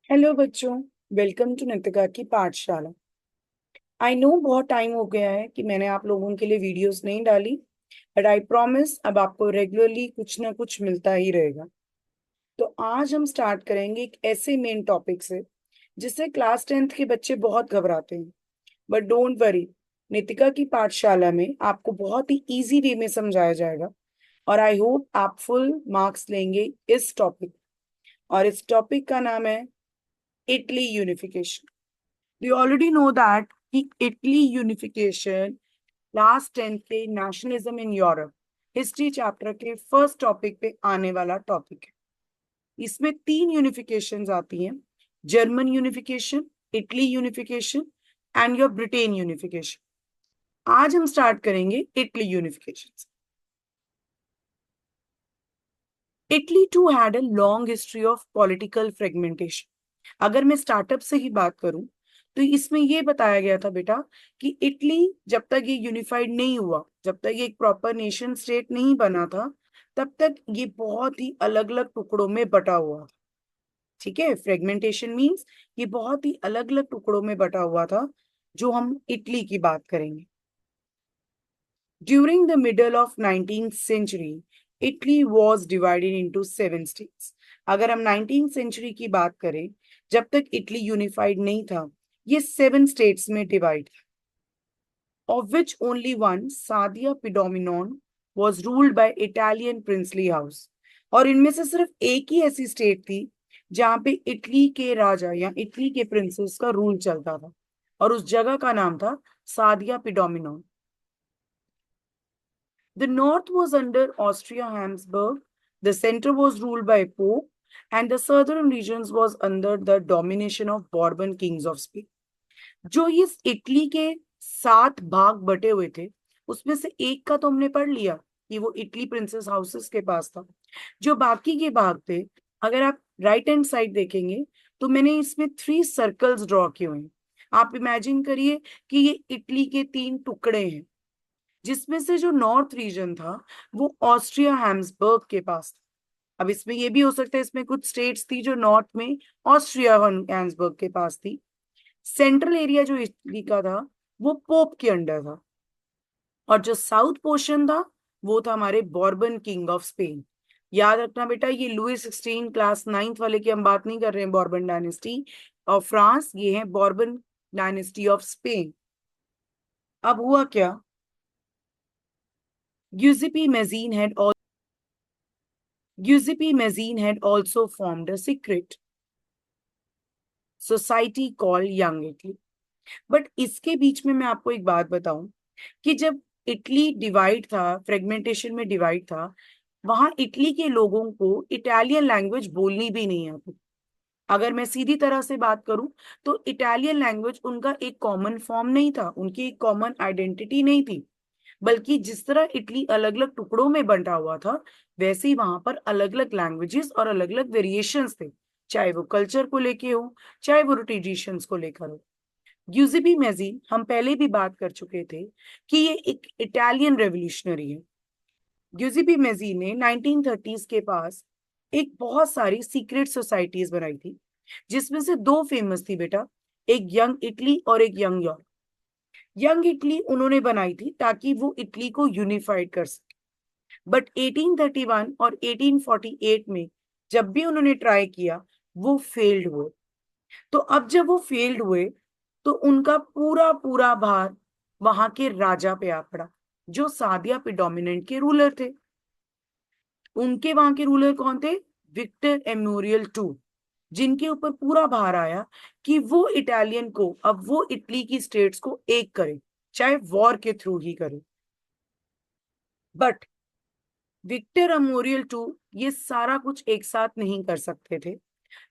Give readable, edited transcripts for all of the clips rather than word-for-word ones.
Hello बच्चों। Welcome to Nitika की पाठशाला। आई नो बहुत टाइम हो गया है कि मैंने आप लोगों के लिए वीडियोस नहीं डाली, बट आई प्रॉमिस अब आपको रेगुलरली कुछ ना कुछ मिलता ही रहेगा। तो आज हम स्टार्ट करेंगे एक ऐसे मेन टॉपिक से जिससे क्लास 10th के बच्चे बहुत घबराते हैं। बट डोंट वरी, नितिका की पाठशाला में आपको बहुत ही इजी वे में समझाया जाएगा और आई होप आप फुल मार्क्स लेंगे इस टॉपिक। और इस टॉपिक का नाम है Italy unification. We already know that कि इटली यूनिफिकेशन क्लास 10 के nationalism in Europe history chapter के फर्स्ट टॉपिक पे आने वाला टॉपिक है। इसमें तीन यूनिफिकेशंस आती हैं: German unification, Italy unification and your Britain unification. आज हम स्टार्ट करेंगे इटली यूनिफिकेशन से। Italy too had a long history of political fragmentation. अगर मैं स्टार्टअप से ही बात करूं तो इसमें यह बताया गया था बेटा कि इटली जब तक ये यूनिफाइड नहीं हुआ, जब तक ये एक प्रॉपर नेशन स्टेट नहीं बना था, तब तक ये बहुत ही अलग अलग टुकड़ों में बटा हुआ था। ठीक है, फ्रेगमेंटेशन मींस ये बहुत ही अलग अलग टुकड़ों में बटा हुआ था, जो हम इटली की बात करेंगे। During the middle of 19th century, Italy was divided into seven states. अगर हम 19th century की बात करें, जब तक इटली यूनिफाइड नहीं था, ये सेवन स्टेट्स में डिवाइड था, of which only one, Sadiya पिडोमिनॉन, was ruled by Italian princely house. और इनमें से सिर्फ एक ही ऐसी स्टेट थी जहां पे इटली के राजा या इटली के प्रिंसेस का रूल चलता था, और उस जगह का नाम था Sadia पिडोमिनॉन। The north was under Austria-Habsburg, the center was ruled by Pope, and the southern regions was under the domination of Bourbon kings of Spain. जो इस इटली के सात भाग बटे हुए थे, उसमें से एक का तो हमने पढ़ लिया कि वो इटली प्रिंसेस हाउसेस के पास था। जो बाकी के भाग थे, अगर आप राइट हैंड साइड देखेंगे तो मैंने इसमें थ्री सर्कल्स ड्रॉ किए हुए हैं। आप इमेजिन करिए कि ये इटली के तीन टुकड़े हैं, जिसमें से जो नॉर्थ रीजन था वो ऑस्ट्रिया हैम्सबर्ग के पास था। अब इसमें ये भी हो सकता है इसमें कुछ स्टेट्स थी जो नॉर्थ में ऑस्ट्रिया हैम्सबर्ग के पास थी। सेंट्रल एरिया जो इटली का था वो पोप के अंडर था, और जो साउथ पोर्शन था वो था हमारे बॉर्बन किंग ऑफ स्पेन। याद रखना बेटा, ये लुई 16 क्लास 9th वाले की हम बात नहीं कर रहे हैं बॉर्बन डायनेस्टी ऑफ फ्रांस, ये है बॉर्बन डायनेस्टी ऑफ स्पेन। अब हुआ क्या, यूजिपी मेजीन had Giuseppe Mazzini had also formed a secret society called Young Italy. But इसके बीच में मैं आपको एक बात बताऊं कि जब इटली डिवाइड था, फ्रेगमेंटेशन में डिवाइड था, वहां इटली के लोगों को इटालियन लैंग्वेज बोलनी भी नहीं आती। अगर मैं सीधी तरह से बात करूं तो इटालियन लैंग्वेज उनका एक कॉमन फॉर्म नहीं था, उनकी एक कॉमन आइडेंटिटी नहीं थी। बल्कि जिस तरह इटली अलग अलग टुकड़ों में बंटा हुआ था, वैसे ही वहां पर अलग अलग लैंग्वेजेस और अलग अलग वेरिएशंस थे, चाहे वो कल्चर को लेके हो, चाहे वो ट्रेडिशंस को लेकर हो। यूजिबी मेजी हम पहले भी बात कर चुके थे कि ये एक इटालियन रेवोल्यूशनरी है। यूजिबी मेजी ने 1930s के पास एक बहुत सारी सीक्रेट सोसाइटीज बनाई थी, जिसमें से दो फेमस थी बेटा, एक यंग इटली और एक यंग यूरोप। यंग इटली उन्होंने बनाई थी ताकि वो इटली को यूनिफाइड कर सके, बट 1831 और 1848 में जब भी उन्होंने ट्राई किया वो फेल्ड हुए। तो अब जब वो फेल्ड हुए तो उनका पूरा पूरा भार वहां के राजा पे आ पड़ा, जो सादिया प्रिडोमिनेंट के रूलर थे। उनके वहां के रूलर कौन थे? विक्टर एमोरियल टू, जिनके ऊपर पूरा भार आया कि वो इटालियन को, अब वो इटली की स्टेट्स को एक करे, चाहे वॉर के थ्रू ही करे। बट विक्टर अमोरियल टू ये सारा कुछ एक साथ नहीं कर सकते थे,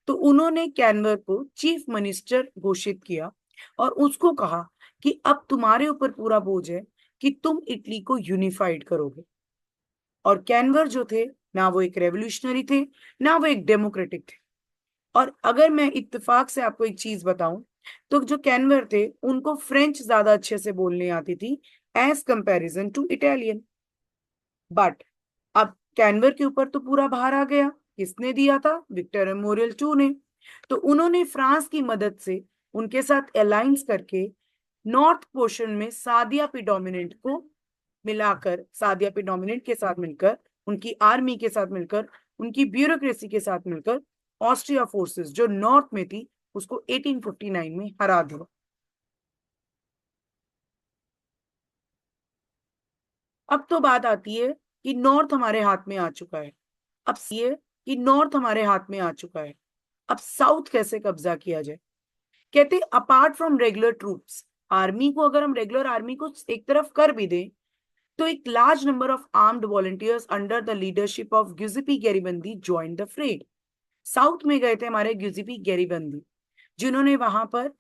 तो उन्होंने कैनवर को चीफ मिनिस्टर घोषित किया और उसको कहा कि अब तुम्हारे ऊपर पूरा बोझ है कि तुम इटली को यूनिफाइड करोगे। और कैनवर जो थे, ना वो एक रेवोल्यूशनरी थे, ना वो एक डेमोक्रेटिक थे। और अगर मैं इत्तेफाक से आपको एक चीज बताऊं, तो जो कैनवर थे उनको फ्रेंच ज्यादा अच्छे से बोलने आती थी as comparison to Italian. But अब कैनवर के ऊपर तो पूरा भार आ गया, किसने दिया था? विक्टर मेमोरियल टू ने। तो उन्होंने फ्रांस की मदद से उनके साथ अलायंस करके नॉर्थ पोर्शन में सादिया प्रीडोमिनेंट को मिलाकर, सादिया प्रीडोमिनेंट के साथ मिलकर, उनकी आर्मी के साथ मिलकर, उनकी ब्यूरोक्रेसी के साथ मिलकर ऑस्ट्रिया फोर्सेस जो नॉर्थ में थी उसको 1859 में हरा दिया। अब तो बात आती है कि नॉर्थ हमारे हाथ में आ चुका है। अब ये कि नॉर्थ हमारे हाथ में आ चुका है, अब साउथ कैसे कब्जा किया जाए। कहते apart from regular troops, army को अगर हम रेगुलर आर्मी को एक तरफ कर भी दें, तो एक large number of armed volunteers under the leadership of Giuseppe Garibaldi join the fray. South में गए थे हमारे ग्युजिपी गैरीबंदी, जिन्होंने वहां पर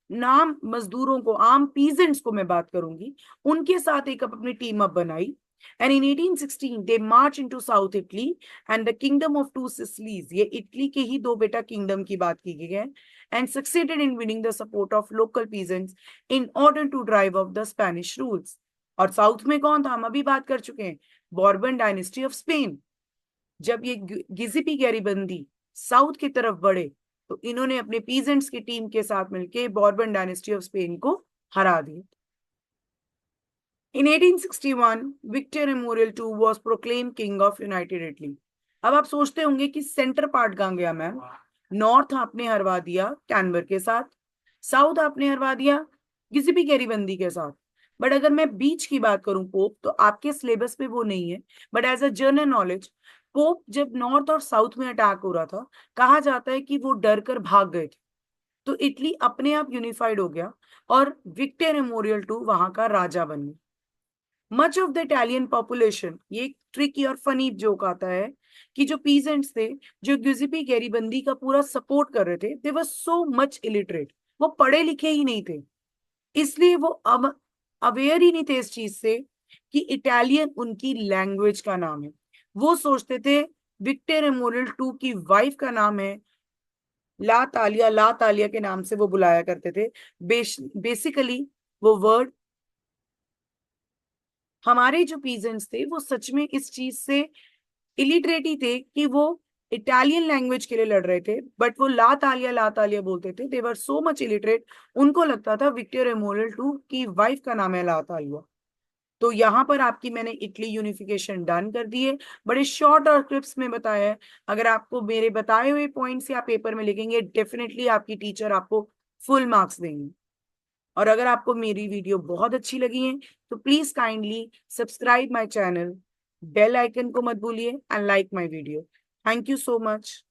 नाम मजदूरों को, आम पीजेंट्स को मैं बात करूंगी, उनके साथ एक अपनी टीम अप बनाई। And in 1816 they march into south Italy and the kingdom of two Sicilies, ये इटली के ही दो बेटा किंगडम की बात की गई है, and succeeded in winning the support of local peasants in order to drive off the Spanish rules. और साउथ में कौन था, हम अभी बात कर चुके हैं, बॉर्बन डायनेस्टी ऑफ स्पेन। जब ये गिजिपी गैरीबंदी साउथ की तरफ बढ़े तो इन्होंने अपने पीजेंट्स की टीम के साथ मिलकर बॉर्बन डायनेस्टी ऑफ स्पेन को हरा दिया। In 1861 Victor Emmanuel two was proclaim king of united Italy. अब आप सोचते होंगे कि सेंटर पार्ट कहां गया मैम, नॉर्थ आपने हरवा दिया कैनबर के साथ, साउथ आपने हरवा दिया गिजिपी गैरीबंदी के साथ, बट अगर मैं बीच की बात करूं पोप, तो आपके सिलेबस पे वो नहीं है, but as a general knowledge, pope जब नॉर्थ और साउथ में अटैक हो रहा था, कहा जाता है कि वो डर कर भाग गए थे, तो इटली अपने आप यूनिफाइड हो गया और विक्टर मेमोरियल टू वहां का राजा बन गया। Much of the Italian population, ये एक ट्रिकी और फनी जोक आता है कि जो पीजेंट्स थे, जो ग्युजिपी गैरीबंदी का पूरा सपोर्ट कर रहे थे, दे वर सो मच इलिटरेट, वो पढ़े लिखे ही नहीं थे, इसलिए वो अब अवेयर ही नहीं थे इस चीज से कि इटालियन उनकी लैंग्वेज का नाम है। वो सोचते थे विक्टर एमोरियल टू की वाइफ का नाम है ला तालिया, ला तालिया के नाम से वो बुलाया करते थे। बेसिकली वो वर्ड, हमारे जो पीजेंट्स थे वो सच में इस चीज से इलिटरेट ही थे कि वो इटालियन लैंग्वेज के लिए लड़ रहे थे, बट वो ला तालिया बोलते थे, दे वर सो मच इलिटरेट, उनको लगता था विक्टर एमोरियल टू की वाइफ का नाम है ला तालिया। तो यहाँ पर आपकी मैंने इटली यूनिफिकेशन डन कर दी है, बड़े शॉर्ट और क्लिप्स में बताया है। अगर आपको मेरे बताए हुए पॉइंट्स या पेपर में लिखेंगे, डेफिनेटली आपकी टीचर आपको फुल मार्क्स देंगे। और अगर आपको मेरी वीडियो बहुत अच्छी लगी है तो please kindly subscribe my channel, bell icon को मत भूलिए, and like my video. Thank you so much.